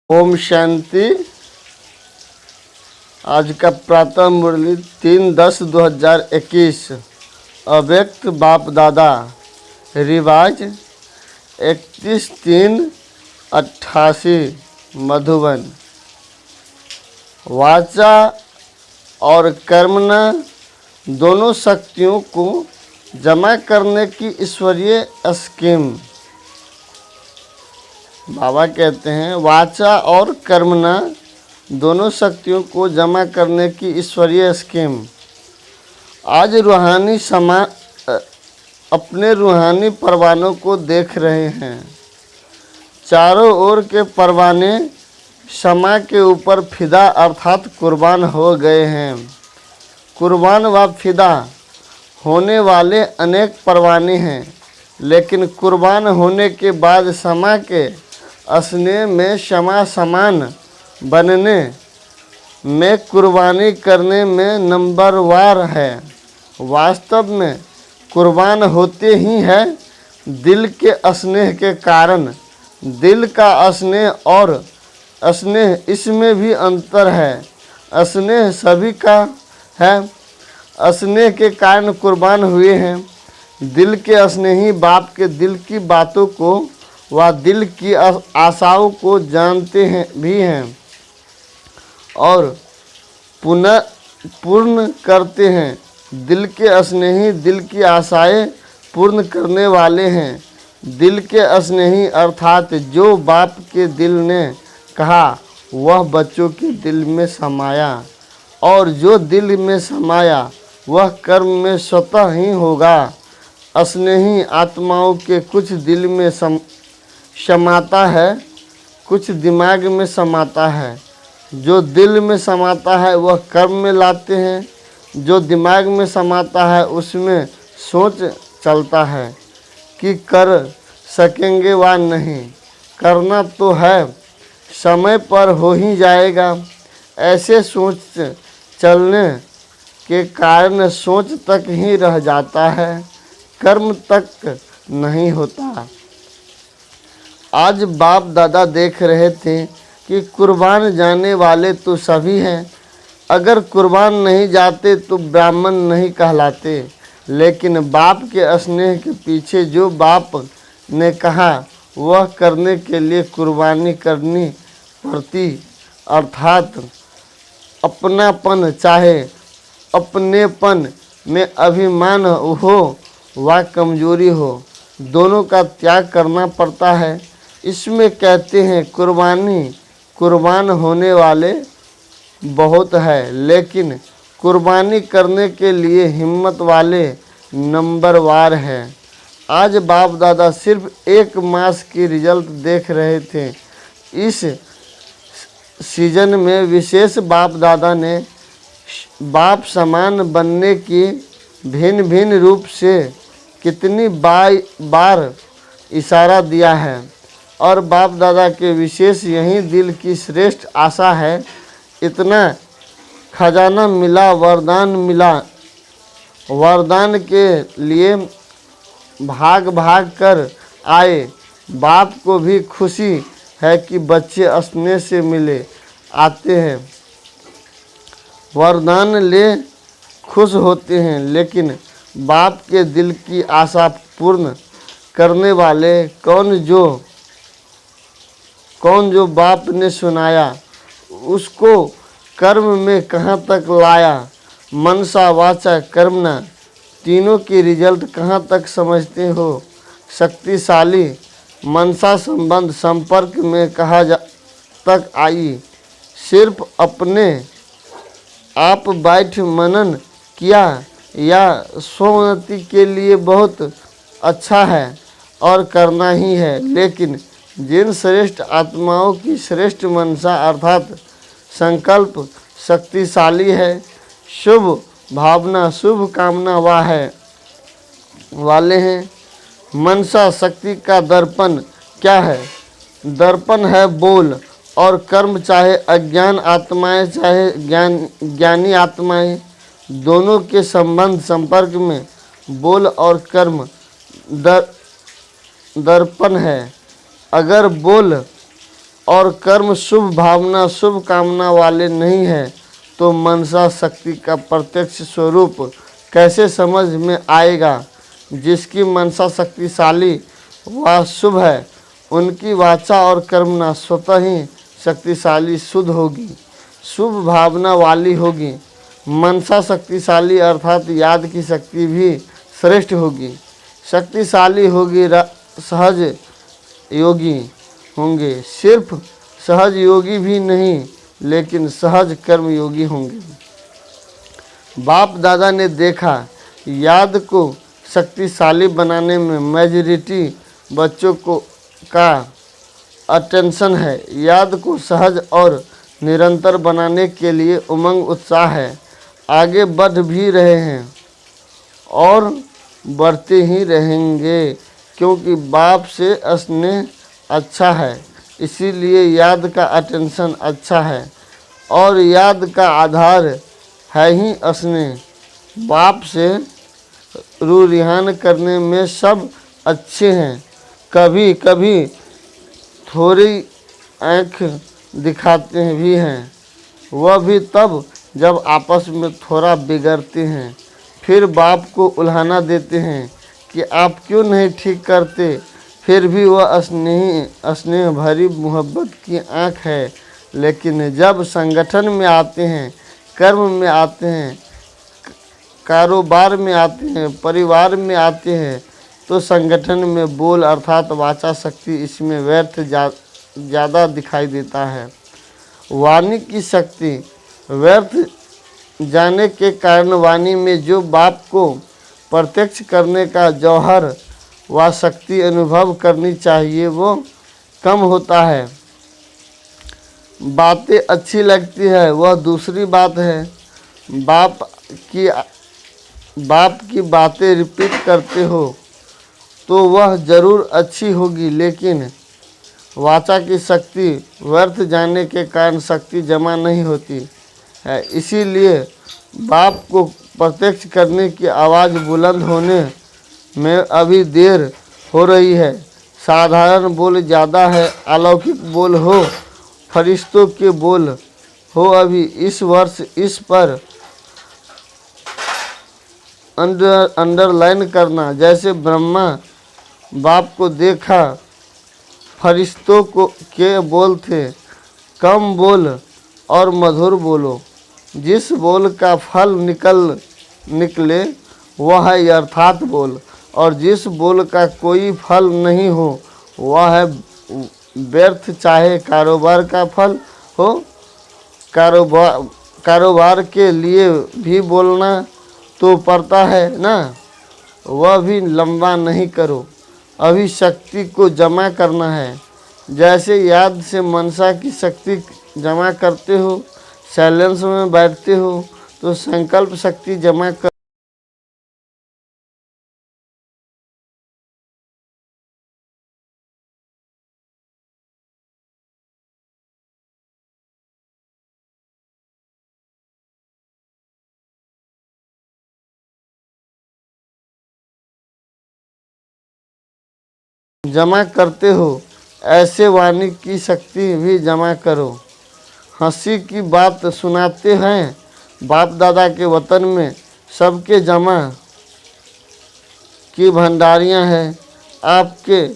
ओम शांति। आज का प्रातः मुरली 3/10/2021। अव्यक्त बाप दादा। रिवाज 31/3/88 मधुबन। वाचा और कर्मणा दोनों शक्तियों को जमा करने की ईश्वरीय स्कीम। बाबा कहते हैं वाचा और कर्मणा दोनों शक्तियों को जमा करने की ईश्वरीय स्कीम। आज अपने रूहानी परवानों को देख रहे हैं। चारों ओर के परवाने क्षमा के ऊपर फिदा अर्थात कुर्बान हो गए हैं। कुर्बान व फिदा होने वाले अनेक परवाने हैं, लेकिन कुर्बान होने के बाद क्षमा के स्नेह में क्षमा समान बनने में कुर्बानी करने में नंबरवार है। वास्तव में कुर्बान होते ही है दिल के स्नेह के कारण। दिल का स्नेह और स्नेह, इसमें भी अंतर है। स्नेह सभी का है, स्नेह के कारण कुर्बान हुए हैं। दिल के स्नेही बाप के दिल की बातों को व दिल की आशाओं को जानते हैं भी हैं और पूर्ण करते हैं। दिल के स्नेही दिल की आशाएं पूर्ण करने वाले हैं। दिल के स्नेही अर्थात जो बाप के दिल ने कहा वह बच्चों के दिल में समाया, और जो दिल में समाया वह कर्म में स्वतः ही होगा। स्नेही आत्माओं के कुछ दिल में समाता है, कुछ दिमाग में समाता है। जो दिल में समाता है वह कर्म में लाते हैं, जो दिमाग में समाता है उसमें सोच चलता है कि कर सकेंगे व नहीं। करना तो है, समय पर हो ही जाएगा। ऐसे सोच चलने के कारण सोच तक ही रह जाता है, कर्म तक नहीं होता। आज बाप दादा देख रहे थे कि कुर्बान जाने वाले तो सभी हैं। अगर कुर्बान नहीं जाते तो ब्राह्मण नहीं कहलाते, लेकिन बाप के स्नेह के पीछे जो बाप ने कहा वह करने के लिए कुर्बानी करनी पड़ती। अर्थात अपनापन, चाहे अपनेपन में अभिमान हो व कमजोरी हो, दोनों का त्याग करना पड़ता है। इसमें कहते हैं कुर्बान होने वाले बहुत है, लेकिन कुर्बानी करने के लिए हिम्मत वाले नंबरवार हैं। आज बाप दादा सिर्फ 1 मास की रिजल्ट देख रहे थे। इस सीजन में विशेष बाप दादा ने बाप समान बनने की भिन्न भिन्न रूप से कितनी बार इशारा दिया है, और बाप दादा के विशेष यही दिल की श्रेष्ठ आशा है। इतना खजाना मिला, वरदान मिला, वरदान के लिए भाग भाग कर आए। बाप को भी खुशी है कि बच्चे स्नेह से मिले आते हैं, वरदान ले खुश होते हैं। लेकिन बाप के दिल की आशा पूर्ण करने वाले कौन जो बाप ने सुनाया उसको कर्म में कहाँ तक लाया। मनसा वाचा कर्मणा तीनों की रिजल्ट कहाँ तक समझते हो। शक्तिशाली मनसा संबंध संपर्क में कहाँ तक आई। सिर्फ अपने आप बैठ मनन किया या स्वोन्नति के लिए बहुत अच्छा है और करना ही है, लेकिन जिन श्रेष्ठ आत्माओं की श्रेष्ठ मनसा अर्थात संकल्प शक्तिशाली है, शुभ भावना शुभ कामना वाले हैं। मनसा शक्ति का दर्पण क्या है? दर्पण है बोल और कर्म, चाहे अज्ञान आत्माएं चाहे ज्ञानी आत्माएं, दोनों के संपर्क में बोल और कर्म दर्पण है। अगर बोल और कर्म शुभ भावना शुभ कामना वाले नहीं हैं, तो मनसा शक्ति का प्रत्यक्ष स्वरूप कैसे समझ में आएगा। जिसकी मनसा शक्तिशाली व शुभ है, उनकी वाचा और कर्मना स्वतः ही शक्तिशाली शुद्ध होगी, शुभ भावना वाली होगी। मनसा शक्तिशाली अर्थात याद की शक्ति भी श्रेष्ठ होगी, शक्तिशाली होगी, सहज योगी होंगे। सिर्फ सहज योगी भी नहीं, लेकिन सहज कर्म योगी होंगे। बाप दादा ने देखा, याद को शक्तिशाली बनाने में मेजॉरिटी बच्चों का अटेंशन है। याद को सहज और निरंतर बनाने के लिए उमंग उत्साह है। आगे बढ़ भी रहे हैं और बढ़ते ही रहेंगे, क्योंकि बाप से स्नेह अच्छा है, इसीलिए याद का अटेंशन अच्छा है। और याद का आधार है ही स्नेह। बाप से रूरिहान करने में सब अच्छे हैं, कभी कभी थोड़ी आँख दिखाते भी हैं, वह भी तब जब आपस में थोड़ा बिगड़ते हैं। फिर बाप को उल्हाना देते हैं कि आप क्यों नहीं ठीक करते। फिर भी वह स्नेह भरी मोहब्बत की आँख है। लेकिन जब संगठन में आते हैं, कर्म में आते हैं, कारोबार में आते हैं, परिवार में आते हैं, तो संगठन में बोल अर्थात वाचा शक्ति इसमें व्यर्थ ज़्यादा दिखाई देता है। वाणी की शक्ति व्यर्थ जाने के कारण वाणी में जो बाप को प्रत्यक्ष करने का जौहर व शक्ति अनुभव करनी चाहिए वो कम होता है। बातें अच्छी लगती है वह दूसरी बात है। बाप की बातें रिपीट करते हो तो वह ज़रूर अच्छी होगी, लेकिन वाचा की शक्ति व्यर्थ जाने के कारण शक्ति जमा नहीं होती है। इसीलिए बाप को प्रत्यक्ष करने की आवाज़ बुलंद होने में अभी देर हो रही है। साधारण बोल ज़्यादा है, अलौकिक बोल हो, फरिश्तों के बोल हो। अभी इस वर्ष इस पर अंडरलाइन करना। जैसे ब्रह्मा बाप को देखा, फरिश्तों के बोल थे, कम बोल और मधुर बोलो। जिस बोल का फल निकले वह है यथार्थ बोल, और जिस बोल का कोई फल नहीं हो वह है व्यर्थ। चाहे कारोबार का फल हो, कारोबार के लिए भी बोलना तो पड़ता है ना, वह भी लंबा नहीं करो। अभी शक्ति को जमा करना है। जैसे याद से मनसा की शक्ति जमा करते हो, साइलेंस में बैठते हो, तो संकल्प शक्ति जमा कर जमा करते हो, ऐसे वाणी की शक्ति भी जमा करो। हंसी की बात सुनाते हैं। बाप दादा के वतन में सबके जमा की भंडारियां हैं। आपके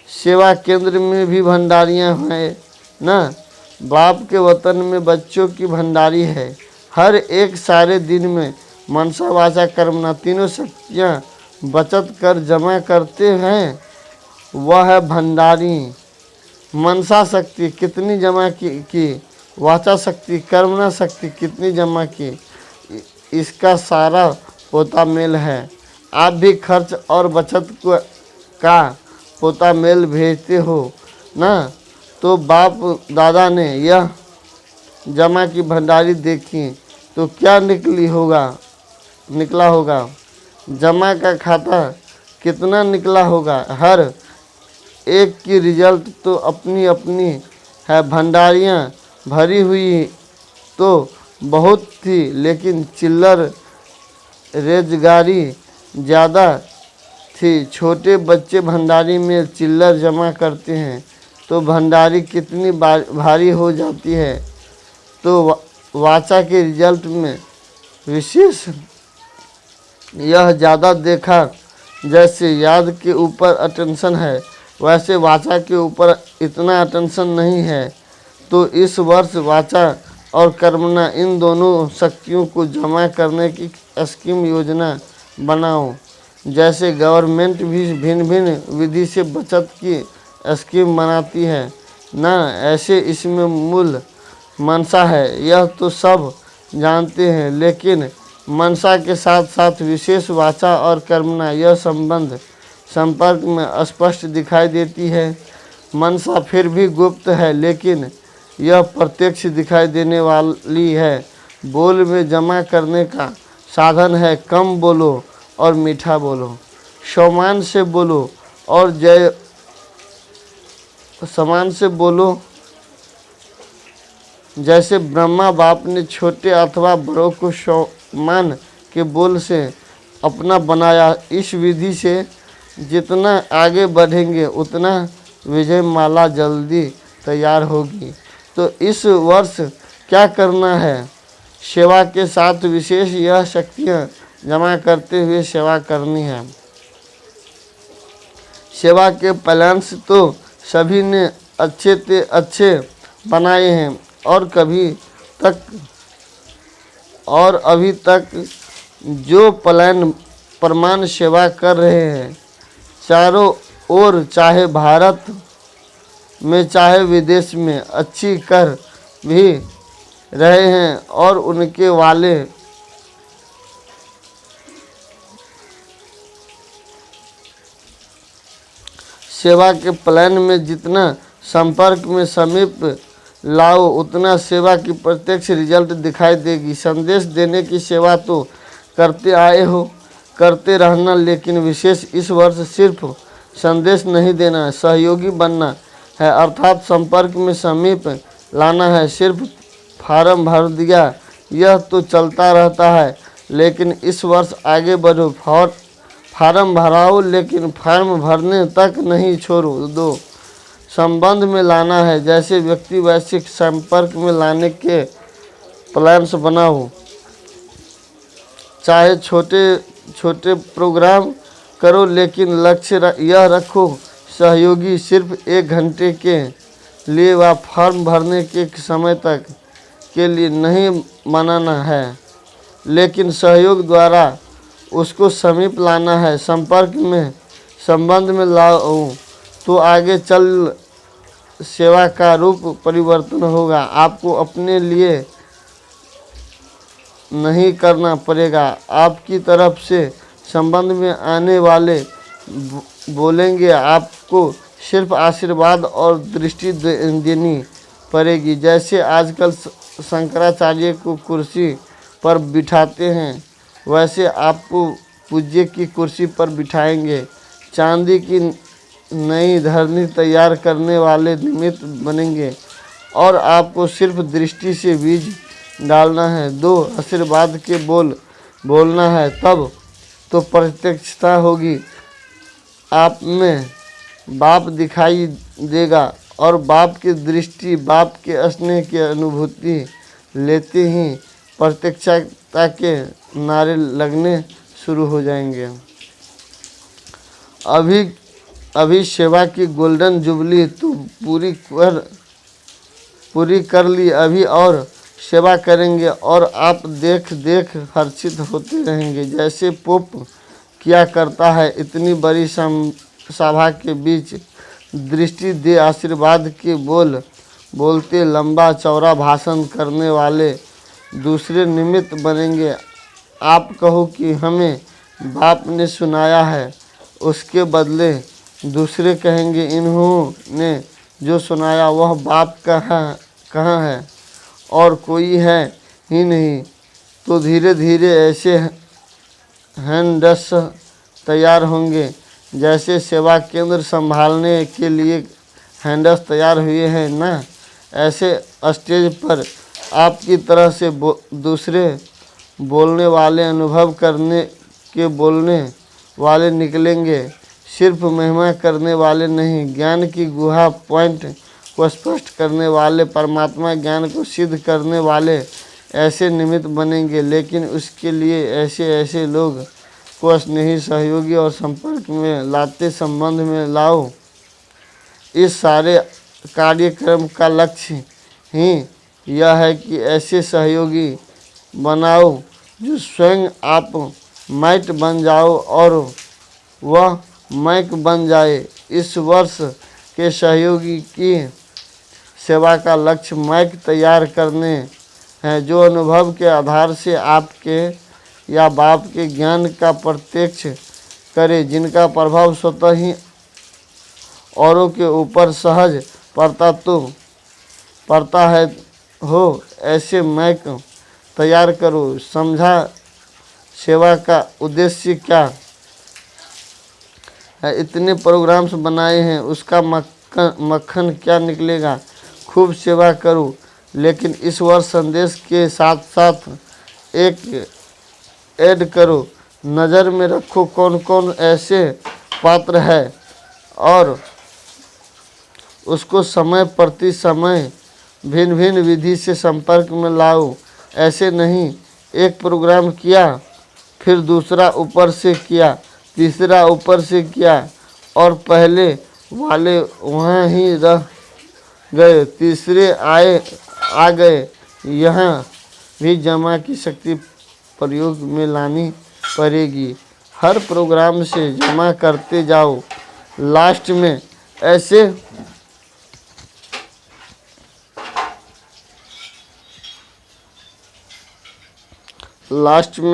सेवा केंद्र में भी भंडारियां हैं ना। बाप के वतन में बच्चों की भंडारी है। हर एक सारे दिन में मनसा वाचा कर्मना तीनों शक्तियाँ बचत कर जमा करते हैं, वह है भंडारी। मनसा शक्ति कितनी जमा की, वाचा शक्ति कर्मना शक्ति कितनी जमा की, इसका सारा पोता मेल है। आप भी खर्च और बचत का पोता मेल भेजते हो ना। तो बाप दादा ने यह जमा की भंडारी देखी तो क्या निकला होगा। जमा का खाता कितना निकला होगा। हर एक की रिजल्ट तो अपनी अपनी है। भंडारियाँ भरी हुई तो बहुत थी, लेकिन चिल्लर रेजगारी ज़्यादा थी। छोटे बच्चे भंडारी में चिल्लर जमा करते हैं। तो भंडारी कितनी भारी हो जाती है। तो वाचा के रिजल्ट में विशेष यह ज़्यादा देखा जैसे याद के ऊपर अटेंशन है, वैसे वाचा के ऊपर इतना अटेंशन नहीं है। तो इस वर्ष वाचा और कर्मणा इन दोनों शक्तियों को जमा करने की स्कीम योजना बनाओ। जैसे गवर्नमेंट भी भिन्न भिन्न विधि से बचत की स्कीम बनाती है ना, ऐसे इसमें मूल मनसा है, यह तो सब जानते हैं। लेकिन मनसा के साथ साथ विशेष वाचा और कर्मणा यह संपर्क में स्पष्ट दिखाई देती है। मनसा फिर भी गुप्त है, लेकिन यह प्रत्यक्ष दिखाई देने वाली है। बोल में जमा करने का साधन है, कम बोलो और मीठा बोलो, सम्मान से बोलो और समान से बोलो। जैसे ब्रह्मा बाप ने छोटे अथवा बड़ों को सम्मान के बोल से अपना बनाया। इस विधि से जितना आगे बढ़ेंगे उतना विजय माला जल्दी तैयार होगी। तो इस वर्ष क्या करना है? सेवा के साथ विशेष यह शक्तियाँ जमा करते हुए सेवा करनी है। सेवा के प्लान्स तो सभी ने अच्छे बनाए हैं और अभी तक जो प्रमाण सेवा कर रहे हैं चारों ओर, चाहे भारत में चाहे विदेश में, अच्छी कर भी रहे हैं और उनके वाले सेवा के प्लान में जितना संपर्क में समीप लाओ उतना सेवा की प्रत्यक्ष रिजल्ट दिखाई देगी। संदेश देने की सेवा तो करते आए हो, करते रहना, लेकिन विशेष इस वर्ष सिर्फ संदेश नहीं देना, सहयोगी बनना है, अर्थात संपर्क में समीप लाना है। सिर्फ फार्म भर दिया यह तो चलता रहता है, लेकिन इस वर्ष आगे बढ़ो, फार्म भराओ, लेकिन फार्म भरने तक नहीं छोड़ो दो, संबंध में लाना है। जैसे व्यक्ति वैश्विक संपर्क में लाने के प्लान्स बनाओ, चाहे छोटे छोटे प्रोग्राम करो, लेकिन लक्ष्य यह रखो सहयोगी सिर्फ 1 घंटे के लिए व फॉर्म भरने के समय तक के लिए नहीं मनाना है, लेकिन सहयोग द्वारा उसको समीप लाना है। संबंध में लाओ तो आगे चल सेवा का रूप परिवर्तन होगा। आपको अपने लिए नहीं करना पड़ेगा, आपकी तरफ से संबंध में आने वाले बोलेंगे, आपको सिर्फ आशीर्वाद और दृष्टि देनी पड़ेगी। जैसे आजकल शंकराचार्य को कुर्सी पर बिठाते हैं, वैसे आपको पूज्य की कुर्सी पर बिठाएंगे। चांदी की नई धरनी तैयार करने वाले निमित्त बनेंगे और आपको सिर्फ दृष्टि से बीज डालना है, 2 आशीर्वाद के बोलना है, तब तो प्रत्यक्षता होगी। आप में बाप दिखाई देगा और बाप की दृष्टि, बाप के स्नेह की अनुभूति लेते ही प्रत्यक्षता के नारे लगने शुरू हो जाएंगे। अभी सेवा की गोल्डन जुबली तो पूरी कर ली, अभी और सेवा करेंगे और आप देख हर्षित होते रहेंगे। जैसे पोप किया करता है, इतनी बड़ी सभा के बीच दृष्टि दे आशीर्वाद के बोलते लंबा चौड़ा भाषण करने वाले दूसरे निमित्त बनेंगे। आप कहो कि हमें बाप ने सुनाया है, उसके बदले दूसरे कहेंगे इन्होंने जो सुनाया वह बाप कहाँ है और कोई है ही नहीं। तो धीरे धीरे ऐसे हैंड्स तैयार होंगे जैसे सेवा केंद्र संभालने के लिए हैंड्स तैयार हुए हैं ना, ऐसे स्टेज पर आपकी तरह से दूसरे बोलने वाले, अनुभव करने के बोलने वाले निकलेंगे। सिर्फ महिमा करने वाले नहीं, ज्ञान की गुहा पॉइंट को स्पष्ट करने वाले, परमात्मा ज्ञान को सिद्ध करने वाले ऐसे निमित्त बनेंगे। लेकिन उसके लिए ऐसे ऐसे लोग को स्नेही, सहयोगी और संपर्क में लाते, संबंध में लाओ। इस सारे कार्यक्रम का लक्ष्य ही यह है कि ऐसे सहयोगी बनाओ जो स्वयं आप मैट बन जाओ और वह मैक बन जाए। इस वर्ष के सहयोगी की सेवा का लक्ष्य मैक तैयार करने हैं, जो अनुभव के आधार से आपके या बाप के ज्ञान का प्रत्यक्ष करे, जिनका प्रभाव स्वतः ही औरों के ऊपर सहज पड़ता है हो। ऐसे मैक तैयार करो। समझा सेवा का उद्देश्य क्या है? इतने प्रोग्राम्स बनाए हैं, उसका मक्खन क्या निकलेगा? खूब सेवा करो। लेकिन इस वर्ष संदेश के साथ साथ एक ऐड करो। नज़र में रखो कौन कौन ऐसे पात्र है और उसको समय प्रति समय भिन्न भिन्न विधि से संपर्क में लाओ। ऐसे नहीं एक प्रोग्राम किया, फिर दूसरा ऊपर से किया, तीसरा ऊपर से किया और पहले वाले वहाँ ही रह गए, तीसरे आ गए। यहाँ भी जमा की शक्ति प्रयोग में लानी पड़ेगी। हर प्रोग्राम से जमा करते जाओ। लास्ट में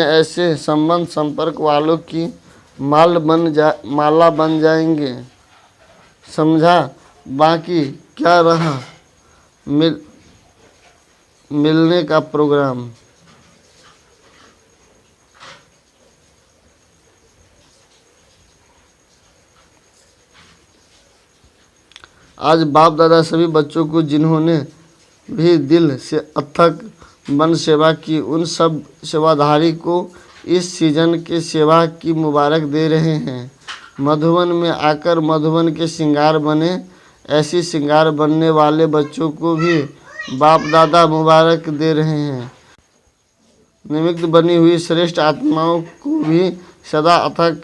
ऐसे संबंध संपर्क वालों की माला बन जाएंगे। समझा? बाकी क्या रहा मिलने का प्रोग्राम। आज बाप दादा सभी बच्चों को जिन्होंने भी दिल से अथक मन सेवा की, उन सब सेवाधारी को इस सीजन के सेवा की मुबारक दे रहे हैं। मधुबन में आकर मधुबन के श्रृंगार बने, ऐसी श्रृंगार बनने वाले बच्चों को भी बाप दादा मुबारक दे रहे हैं। निमित्त बनी हुई श्रेष्ठ आत्माओं को भी सदा अथक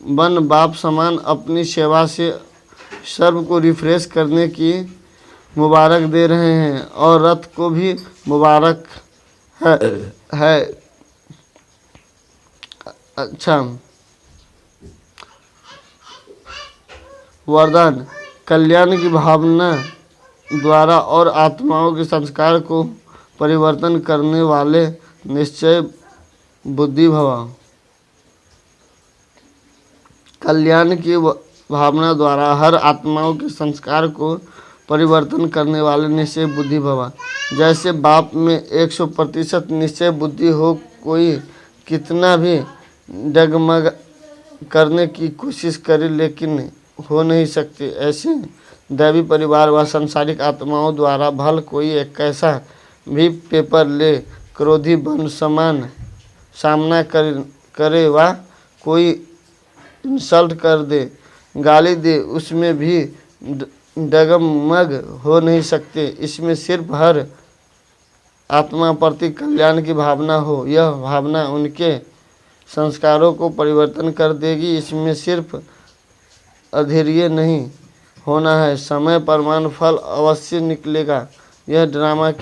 बन बाप समान अपनी सेवा से सर्व को रिफ्रेश करने की मुबारक दे रहे हैं। और रथ को भी मुबारक है। अच्छा, वरदान कल्याण की भावना द्वारा और आत्माओं के संस्कार को परिवर्तन करने वाले निश्चय बुद्धि भव। कल्याण की भावना द्वारा हर आत्माओं के संस्कार को परिवर्तन करने वाले निश्चय बुद्धि भव। जैसे बाप में 100% निश्चय बुद्धि हो, कोई कितना भी डगमग करने की कोशिश करे लेकिन हो नहीं सकते। ऐसे दैवी परिवार व सांसारिक आत्माओं द्वारा भल कोई एक कैसा भी पेपर ले क्रोधी बन सामना करे व कोई इंसल्ट कर दे, गाली दे, उसमें भी डगमग हो नहीं सकते। इसमें सिर्फ हर आत्मा प्रति कल्याण की भावना हो। यह भावना उनके संस्कारों को परिवर्तन कर देगी। इसमें सिर्फ अधैर्य नहीं होना है, समय प्रमाण फल अवश्य निकलेगा। यह ड्रामा की